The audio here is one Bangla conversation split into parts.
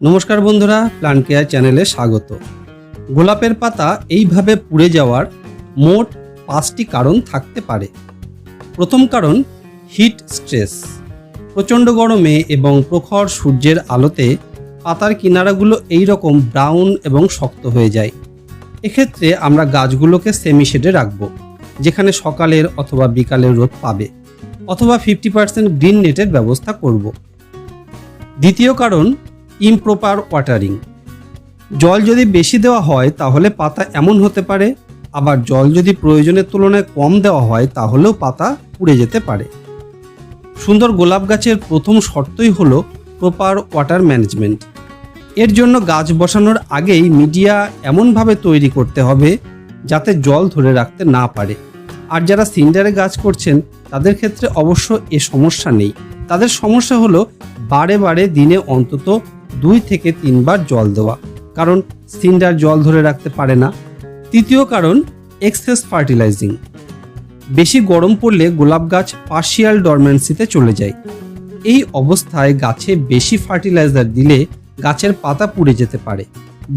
নমস্কার বন্ধুরা, প্ল্যান্ট কেয়ার চ্যানেলে স্বাগত। গোলাপের পাতা এইভাবে পুড়ে যাওয়ার মোট 5টি কারণ থাকতে পারে। প্রথম কারণ হিট স্ট্রেস। প্রচণ্ড গরমে এবং প্রখর সূর্যের আলোতে পাতার কিনারাগুলো এই রকম ব্রাউন এবং শক্ত হয়ে যায়। এক্ষেত্রে আমরা গাছগুলোকে সেমি শেডে রাখব, যেখানে সকালের অথবা বিকালের রোদ পাবে, অথবা 50% গ্রিন নেটের ব্যবস্থা করব। দ্বিতীয় কারণ ইমপ্রপার ওয়াটারিং। জল যদি বেশি দেওয়া হয় তাহলে পাতা এমন হতে পারে, আবার জল যদি প্রয়োজনের তুলনায় কম দেওয়া হয় তাহলেও পাতা পুড়ে যেতে পারে। সুন্দর গোলাপ গাছের প্রথম শর্তই হলো প্রপার ওয়াটার ম্যানেজমেন্ট। এর জন্য গাছ বসানোর আগেই মিডিয়া এমনভাবে তৈরি করতে হবে যাতে জল ধরে রাখতে না পারে। আর যারা সিন্ডারে গাছ করছেন তাদের ক্ষেত্রে অবশ্য এ সমস্যা নেই। তাদের সমস্যা হলো বারে বারে দিনে অন্তত 2 থেকে 3 বার জল দেওয়া, কারণ সিন্ডার জল ধরে রাখতে পারে না। তৃতীয় কারণ এক্সেস ফার্টিলাইজিং। বেশি গরম পড়লে গোলাপ গাছ পার্শিয়াল ডরমেন্সিতে চলে যায়। এই অবস্থায় গাছে বেশি ফার্টিলাইজার দিলে গাছের পাতা পুড়ে যেতে পারে।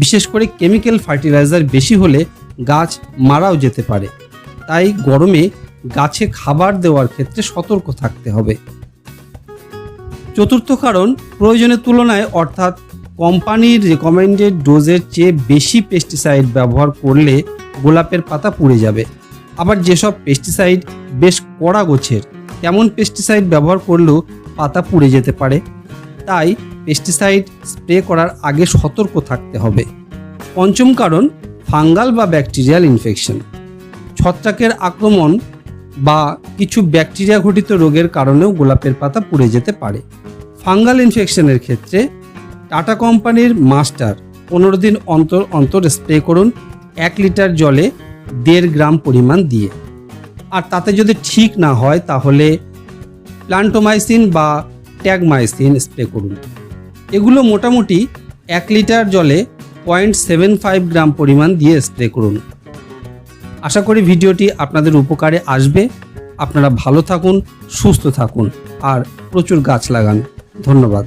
বিশেষ করে কেমিক্যাল ফার্টিলাইজার বেশি হলে গাছ মারাও যেতে পারে। তাই গরমে গাছে খাবার দেওয়ার ক্ষেত্রে সতর্ক থাকতে হবে। চতুর্থ কারণ প্রয়োজনের তুলনায় অর্থাৎ কোম্পানির রেকমেন্ডেড ডোজের চেয়ে বেশি পেস্টিসাইড ব্যবহার করলে গোলাপের পাতা পুড়ে যাবে। আবার যেসব পেস্টিসাইড বেশ কড়া গোছের, তেমন পেস্টিসাইড ব্যবহার করলেও পাতা পুড়ে যেতে পারে। তাই পেস্টিসাইড স্প্রে করার আগে সতর্ক থাকতে হবে। পঞ্চম কারণ ফাঙ্গাল বা ব্যাকটেরিয়াল ইনফেকশন। ছত্রাকের আক্রমণ বা কিছু ব্যাকটেরিয়া ঘটিত রোগের কারণেও গোলাপের পাতা পুড়ে যেতে পারে। ফাঙ্গাল ইনফেকশনের ক্ষেত্রে টাটা কোম্পানির মাস্টার 15 দিন অন্তর অন্তর স্প্রে করুন 1 লিটার জলে 1.5 গ্রাম পরিমাণ দিয়ে। আর তাতে যদি ঠিক না হয় তাহলে প্ল্যান্টোমাইসিন বা ট্যাগমাইসিন স্প্রে করুন। এগুলো মোটামুটি 1 লিটার জলে 0.75 গ্রাম পরিমাণ দিয়ে স্প্রে করুন। আশা করি ভিডিওটি আপনাদের উপকারে আসবে। আপনারা ভালো থাকুন, সুস্থ থাকুন আর প্রচুর গাছ লাগান। ধন্যবাদ।